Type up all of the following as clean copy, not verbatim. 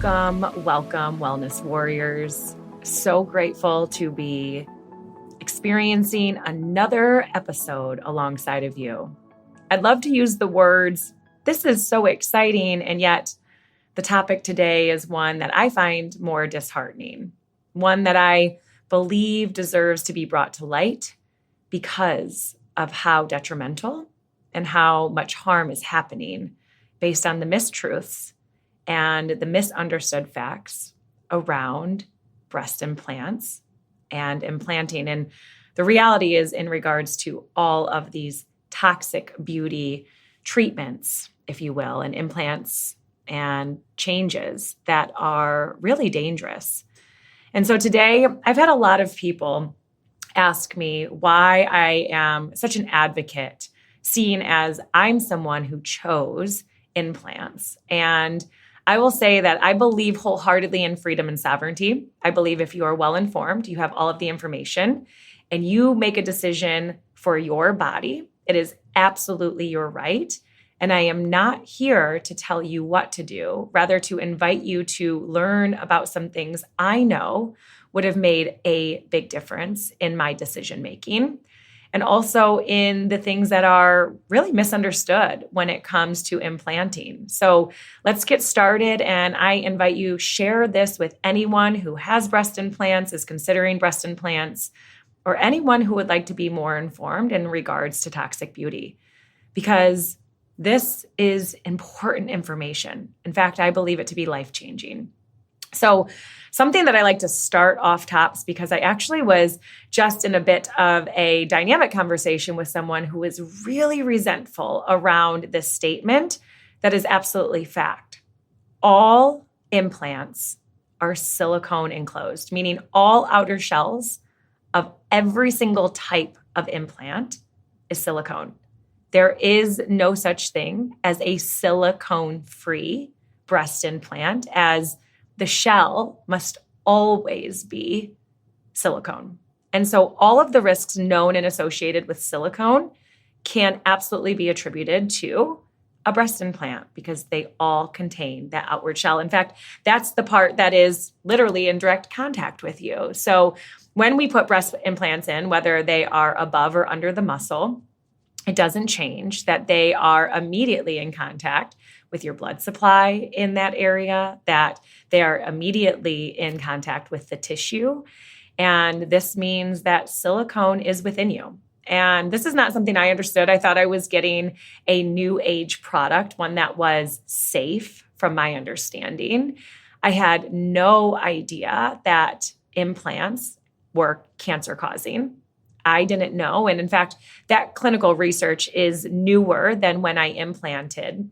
Welcome, Wellness Warriors. So grateful to be experiencing another episode alongside of you. I'd love to use the words, this is so exciting, and yet the topic today is one that I find more disheartening, one that I believe deserves to be brought to light because of how detrimental and how much harm is happening based on the mistruths and the misunderstood facts around breast implants and implanting. And the reality is in regards to all of these toxic beauty treatments, if you will, and implants and changes that are really dangerous. And so today I've had a lot of people ask me why I am such an advocate, seeing as I'm someone who chose implants. And I will say that I believe wholeheartedly in freedom and sovereignty. I believe if you are well informed, you have all of the information, and you make a decision for your body, it is absolutely your right. And I am not here to tell you what to do, rather to invite you to learn about some things I know would have made a big difference in my decision making. And also in the things that are really misunderstood when it comes to implanting. So let's get started. And I invite you, share this with anyone who has breast implants, is considering breast implants, or anyone who would like to be more informed in regards to toxic beauty. Because this is important information. In fact, I believe it to be life-changing. So something that I like to start off tops, because I actually was just in a bit of a dynamic conversation with someone who is really resentful around this statement that is absolutely fact. All implants are silicone enclosed, meaning all outer shells of every single type of implant is silicone. There is no such thing as a silicone-free breast implant, as the shell must always be silicone. And so all of the risks known and associated with silicone can absolutely be attributed to a breast implant because they all contain that outward shell. In fact, that's the part that is literally in direct contact with you. So when we put breast implants in, whether they are above or under the muscle, it doesn't change that they are immediately in contact with your blood supply in that area, that they are immediately in contact with the tissue. And this means that silicone is within you. And this is not something I understood. I thought I was getting a new age product, one that was safe from my understanding. I had no idea that implants were cancer causing. I didn't know. And in fact, that clinical research is newer than when I implanted.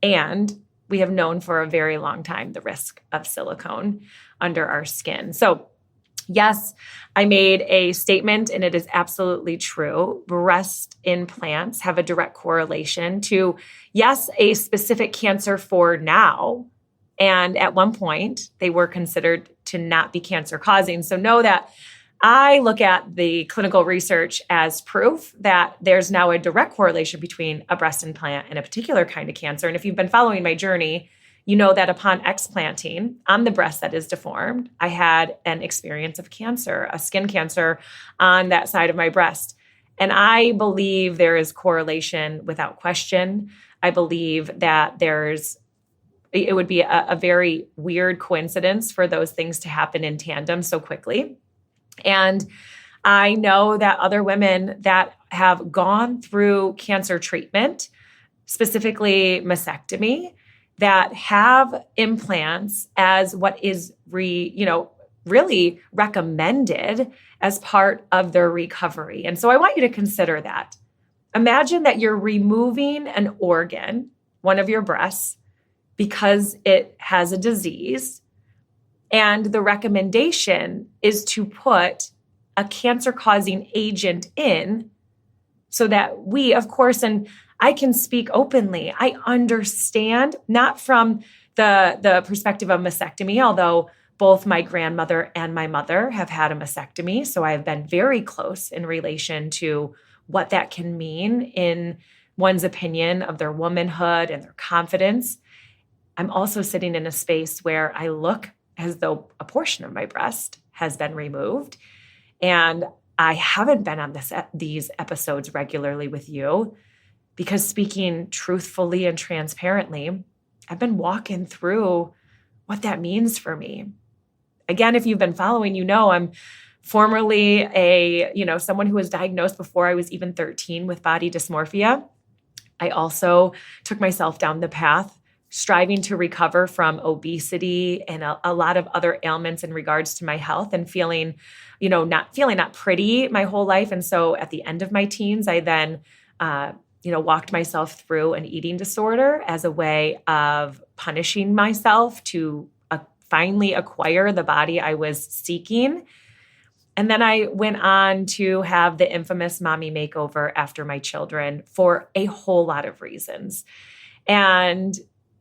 And we have known for a very long time the risk of silicone under our skin. So yes, I made a statement and it is absolutely true. Breast implants have a direct correlation to, yes, a specific cancer for now. And at one point, they were considered to not be cancer causing. So know that I look at the clinical research as proof that there's now a direct correlation between a breast implant and a particular kind of cancer. And if you've been following my journey, you know that upon explanting on the breast that is deformed, I had an experience of cancer, a skin cancer on that side of my breast. And I believe there is correlation without question. I believe that it would be a very weird coincidence for those things to happen in tandem so quickly. And I know that other women that have gone through cancer treatment, specifically mastectomy, that have implants as what is really recommended as part of their recovery. And so I want you to consider that. Imagine that you're removing an organ, one of your breasts, because it has a disease. And the recommendation is to put a cancer-causing agent in so that we, of course, and I can speak openly, I understand, not from the perspective of mastectomy, although both my grandmother and my mother have had a mastectomy. So I've been very close in relation to what that can mean in one's opinion of their womanhood and their confidence. I'm also sitting in a space where I look as though a portion of my breast has been removed. And I haven't been on these episodes regularly with you because, speaking truthfully and transparently, I've been walking through what that means for me. Again, if you've been following, I'm formerly someone who was diagnosed before I was even 13 with body dysmorphia. I also took myself down the path striving to recover from obesity and a lot of other ailments in regards to my health, and feeling not pretty my whole life. And so at the end of my teens, I then, walked myself through an eating disorder as a way of punishing myself to finally acquire the body I was seeking. And then I went on to have the infamous mommy makeover after my children for a whole lot of reasons. And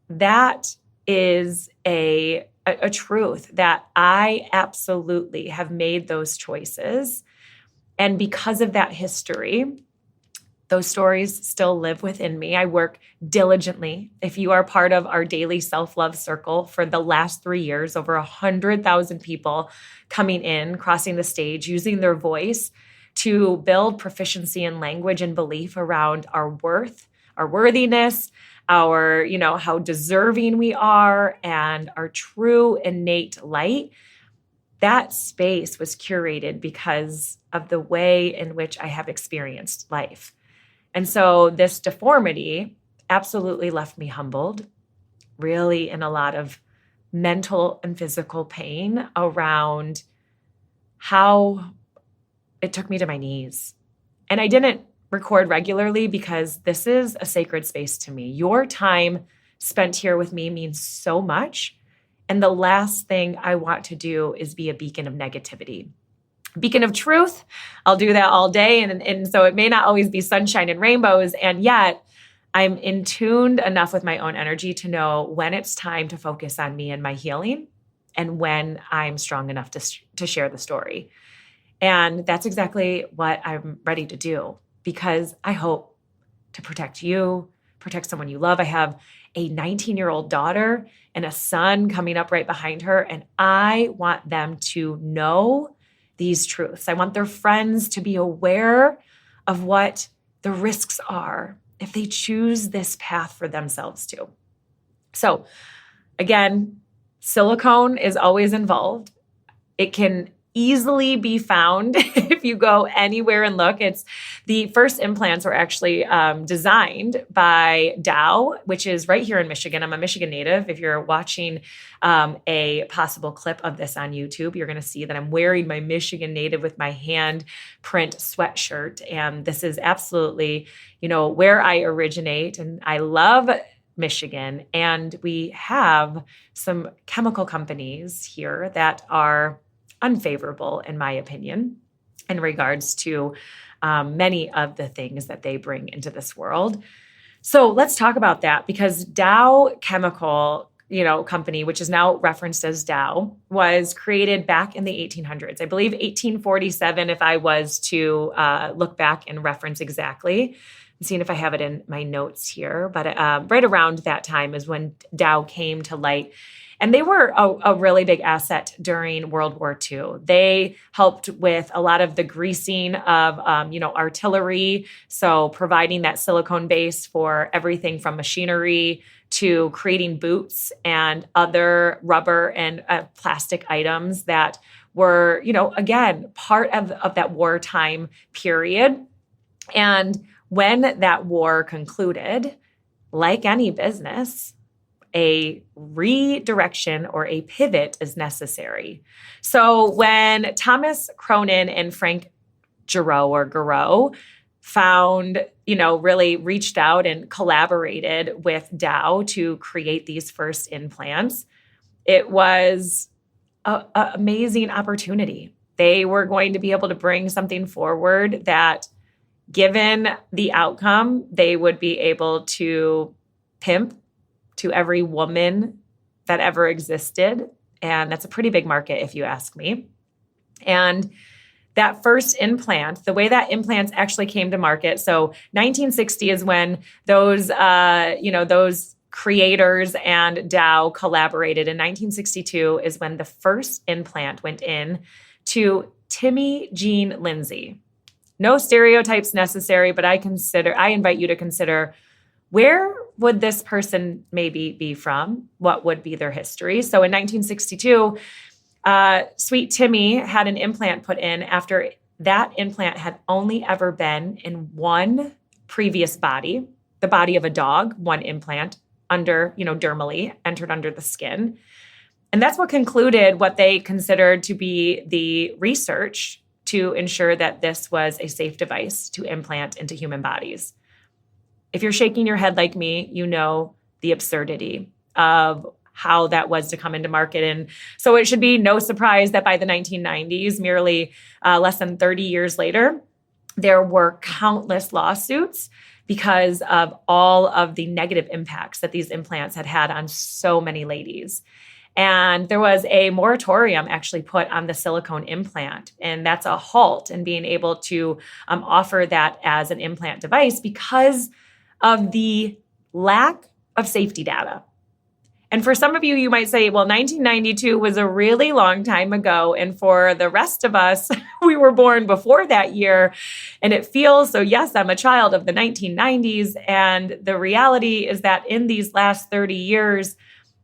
that is a truth that I absolutely have made those choices. And because of that history, those stories still live within me. I work diligently. If you are part of our daily self-love circle, for the last 3 years, over 100,000 people coming in, crossing the stage, using their voice to build proficiency in language and belief around our worth, our worthiness, our, how deserving we are, and our true innate light. That space was curated because of the way in which I have experienced life. And so this deformity absolutely left me humbled, really in a lot of mental and physical pain around how it took me to my knees. And I didn't record regularly because this is a sacred space to me. Your time spent here with me means so much. And the last thing I want to do is be a beacon of negativity. Beacon of truth, I'll do that all day. And so it may not always be sunshine and rainbows. And yet I'm in tuned enough with my own energy to know when it's time to focus on me and my healing, and when I'm strong enough to share the story. And that's exactly what I'm ready to do, because I hope to protect you, protect someone you love. I have a 19-year-old daughter and a son coming up right behind her, and I want them to know these truths. I want their friends to be aware of what the risks are if they choose this path for themselves too. So again, silicone is always involved. It can easily be found if you go anywhere and look. It's the first implants were actually designed by Dow, which is right here in Michigan. I'm a Michigan native. If you're watching a possible clip of this on YouTube, you're going to see that I'm wearing my Michigan native with my hand print sweatshirt. And this is absolutely, where I originate. And I love Michigan. And we have some chemical companies here that are unfavorable, in my opinion, in regards to many of the things that they bring into this world. So let's talk about that, because Dow Chemical, company, which is now referenced as Dow, was created back in the 1800s. I believe 1847, if I was to look back and reference exactly. I'm seeing if I have it in my notes here, but right around that time is when Dow came to light. And they were a really big asset during World War II. They helped with a lot of the greasing of, artillery. So providing that silicone base for everything from machinery to creating boots and other rubber and plastic items that were, again, part of that wartime period. And when that war concluded, like any business, a redirection or a pivot is necessary. So when Thomas Cronin and Frank Garreau found, really reached out and collaborated with Dow to create these first implants, it was an amazing opportunity. They were going to be able to bring something forward that, given the outcome, they would be able to pimp to every woman that ever existed. And that's a pretty big market, if you ask me. And that first implant, the way that implants actually came to market. So 1960 is when those creators and Dow collaborated in 1962 is when the first implant went in to Timmy Jean Lindsay. No stereotypes necessary, but I invite you to consider, where would this person maybe be from? What would be their history? So in 1962, sweet Timmy had an implant put in after that implant had only ever been in one previous body, the body of a dog, one implant dermally entered under the skin. And that's what concluded what they considered to be the research to ensure that this was a safe device to implant into human bodies. If you're shaking your head like me, you know the absurdity of how that was to come into market. And so it should be no surprise that by the 1990s, merely less than 30 years later, there were countless lawsuits because of all of the negative impacts that these implants had on so many ladies. And there was a moratorium actually put on the silicone implant, and that's a halt in being able to offer that as an implant device because of the lack of safety data. And for some of you, you might say, well, 1992 was a really long time ago. And for the rest of us, we were born before that year. And it feels, so yes, I'm a child of the 1990s. And the reality is that in these last 30 years,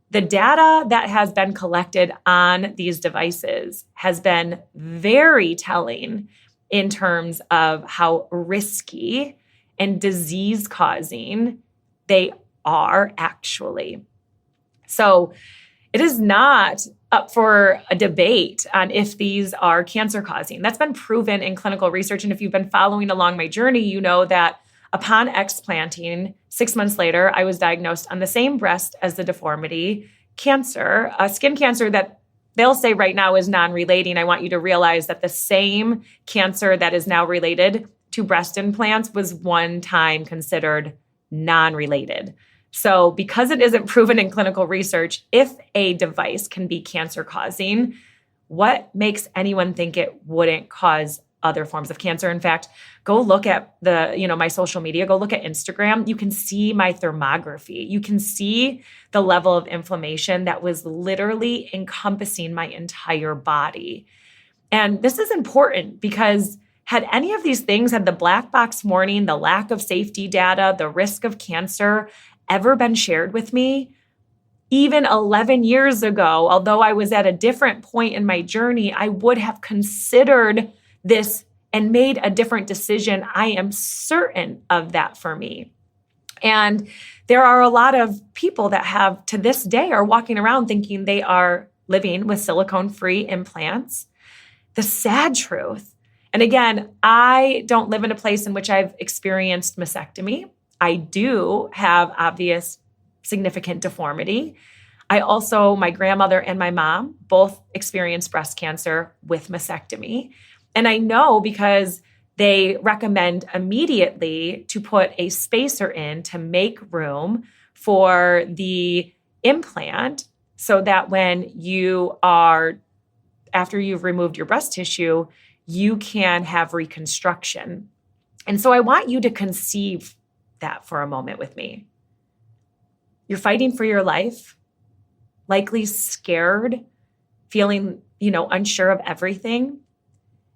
the data that has been collected on these devices has been very telling in terms of how risky and disease-causing they are actually. So it is not up for a debate on if these are cancer-causing. That's been proven in clinical research. And if you've been following along my journey, you know that upon explanting, 6 months later, I was diagnosed on the same breast as the deformity cancer, a skin cancer that they'll say right now is non-relating. I want you to realize that the same cancer that is now related to breast implants was one time considered non-related. So because it isn't proven in clinical research, if a device can be cancer-causing, what makes anyone think it wouldn't cause other forms of cancer? In fact, go look at my social media, go look at Instagram. You can see my thermography. You can see the level of inflammation that was literally encompassing my entire body. And this is important because had any of these things, had the black box warning, the lack of safety data, the risk of cancer ever been shared with me, even 11 years ago, although I was at a different point in my journey, I would have considered this and made a different decision. I am certain of that for me. And there are a lot of people that have, to this day, are walking around thinking they are living with silicone-free implants. The sad truth, and again, I don't live in a place in which I've experienced mastectomy. I do have obvious significant deformity. My grandmother and my mom both experienced breast cancer with mastectomy. And I know because they recommend immediately to put a spacer in to make room for the implant so that when after you've removed your breast tissue, you can have reconstruction. And so I want you to conceive that for a moment with me. You're fighting for your life, likely scared, feeling, unsure of everything.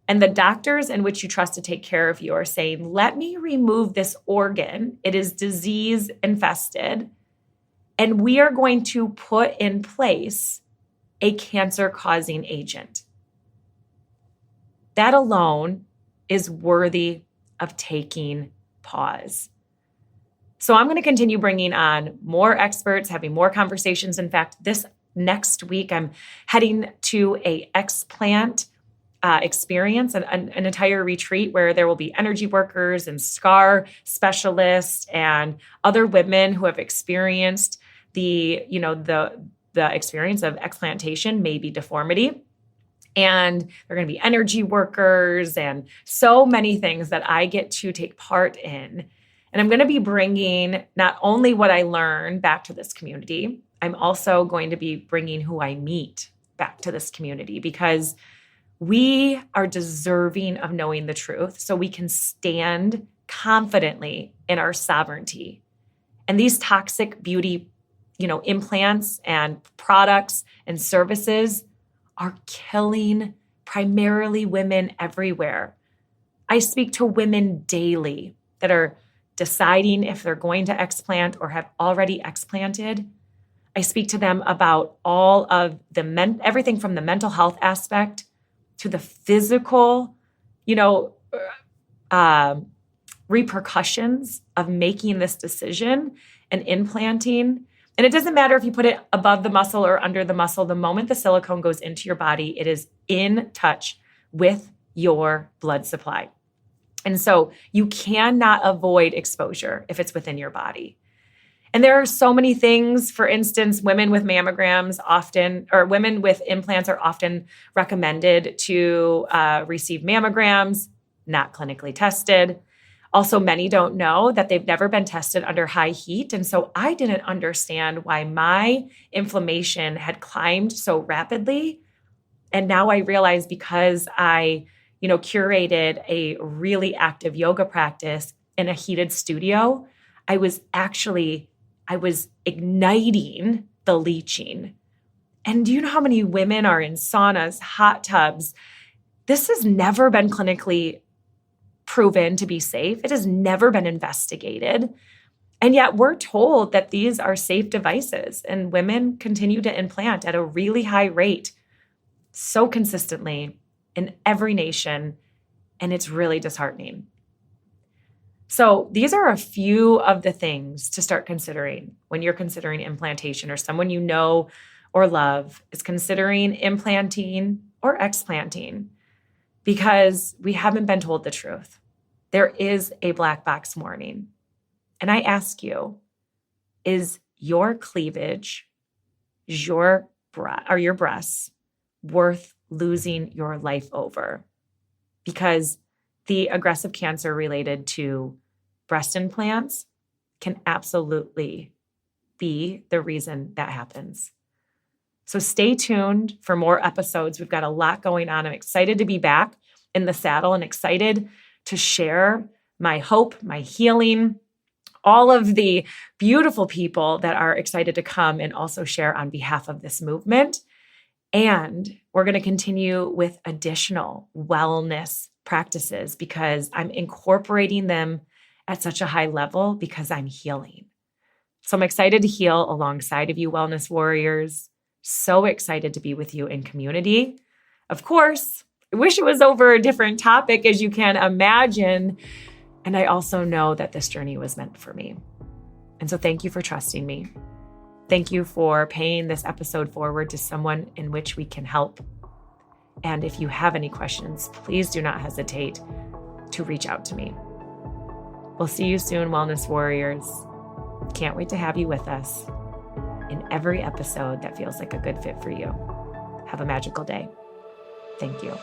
And the doctors in which you trust to take care of you are saying, let me remove this organ. It is disease infested. And we are going to put in place a cancer-causing agent. That alone is worthy of taking pause. So I'm going to continue bringing on more experts, having more conversations. In fact, this next week, I'm heading to a explant experience, an entire retreat where there will be energy workers and scar specialists and other women who have experienced the experience of explantation, maybe deformity. And there are going to be energy workers and so many things that I get to take part in. And I'm going to be bringing not only what I learn back to this community, I'm also going to be bringing who I meet back to this community because we are deserving of knowing the truth so we can stand confidently in our sovereignty. And these toxic beauty implants and products and services are killing primarily women everywhere. I speak to women daily that are deciding if they're going to explant or have already explanted. I speak to them about all of everything from the mental health aspect to the physical, repercussions of making this decision and implanting. And it doesn't matter if you put it above the muscle or under the muscle. The moment the silicone goes into your body, it is in touch with your blood supply. And so you cannot avoid exposure if it's within your body. And there are so many things. For instance, women with mammograms women with implants are often recommended to receive mammograms, not clinically tested. Also, many don't know that they've never been tested under high heat. And so I didn't understand why my inflammation had climbed so rapidly. And now I realize because I, curated a really active yoga practice in a heated studio, I was igniting the leaching. And do you know how many women are in saunas, hot tubs? This has never been clinically proven to be safe. It has never been investigated. And yet we're told that these are safe devices, and women continue to implant at a really high rate so consistently in every nation, and it's really disheartening. So these are a few of the things to start considering when you're considering implantation, or someone you know or love is considering implanting or explanting, because we haven't been told the truth. There is a black box warning. And I ask you, is your cleavage, your breasts worth losing your life over? Because the aggressive cancer related to breast implants can absolutely be the reason that happens. So stay tuned for more episodes. We've got a lot going on. I'm excited to be back in the saddle and excited to share my hope, my healing, all of the beautiful people that are excited to come and also share on behalf of this movement. And we're going to continue with additional wellness practices because I'm incorporating them at such a high level because I'm healing. So I'm excited to heal alongside of you, wellness warriors. So excited to be with you in community. Of course, I wish it was over a different topic, as you can imagine. And I also know that this journey was meant for me. And so thank you for trusting me. Thank you for paying this episode forward to someone in which we can help. And if you have any questions, please do not hesitate to reach out to me. We'll see you soon, Wellness Warriors. Can't wait to have you with us in every episode that feels like a good fit for you. Have a magical day. Thank you.